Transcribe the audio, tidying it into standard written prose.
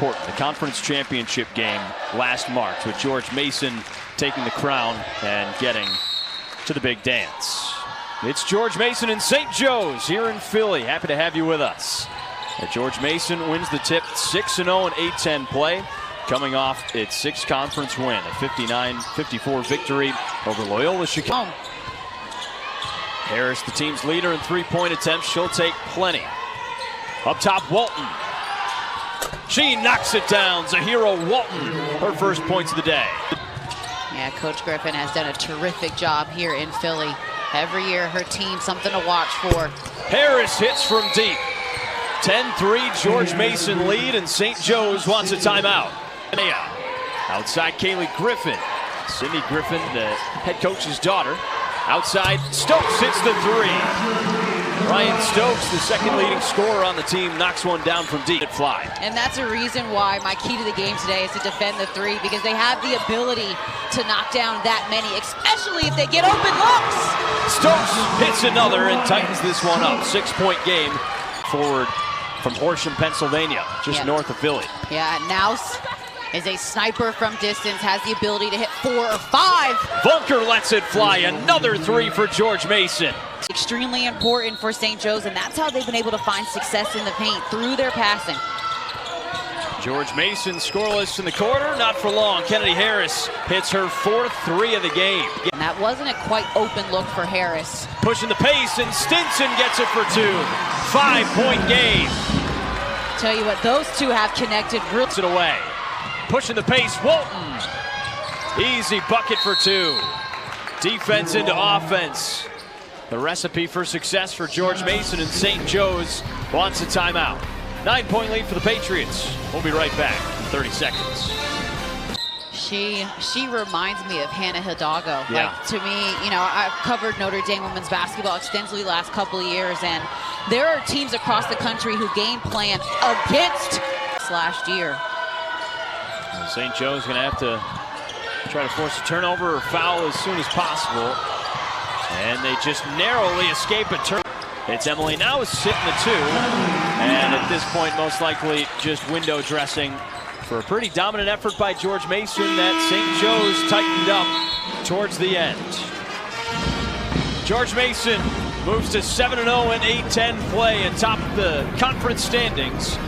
important. The conference championship game last March with George Mason taking the crown and getting to the big dance. It's George Mason and St. Joe's here in Philly. Happy to have you with us. George Mason wins the tip 6-0 in A-10 play, coming off its sixth conference win, a 59-54 victory over Loyola Chicago. Harris, the team's leader in three-point attempts. She'll take plenty. Up top, Walton. She knocks it down. Zahira Walton, her first points of the day. Yeah, Coach Griffin has done a terrific job here in Philly. Every year, her team, something to watch for. Harris hits from deep. 10-3, George Mason lead, and St. Joe's wants a timeout. Outside, Kaylee Griffin. Cindy Griffin, the head coach's daughter. Outside, Stokes hits the three. Ryan Stokes, the second leading scorer on the team, knocks one down from deep. Fly. And that's a reason why my key to the game today is to defend the three, because they have the ability to knock down that many, especially if they get open looks. Stokes hits another and tightens this one up. 6-point game forward from Horsham, Pennsylvania, just north of Philly. Yeah, Naus is a sniper from distance, has the ability to hit 4 or 5. Volker lets it fly. Another three for George Mason. Extremely important for St. Joe's, and that's how they've been able to find success in the paint, through their passing. George Mason scoreless in the quarter, not for long. Kennedy Harris hits her fourth three of the game. And that wasn't a quite open look for Harris. Pushing the pace, and Stinson gets it for 2. 5-point game. Tell you what, those two have connected real. It away. Pushing the pace, Walton. Easy bucket for 2. Defense into offense. The recipe for success for George Mason, and St. Joe's wants a timeout. 9-point lead for the Patriots. We'll be right back in 30 seconds. She reminds me of Hannah Hidalgo. Yeah. Like, to me, you know, I've covered Notre Dame women's basketball extensively the last couple of years, and there are teams across the country who game plan against last year. St. Joe's going to have to try to force a turnover or foul as soon as possible. And they just narrowly escape a turn. It's Emily now sitting the 2. And at this point, most likely just window dressing for a pretty dominant effort by George Mason that St. Joe's tightened up towards the end. George Mason moves to 7-0 in A-10 play atop the conference standings.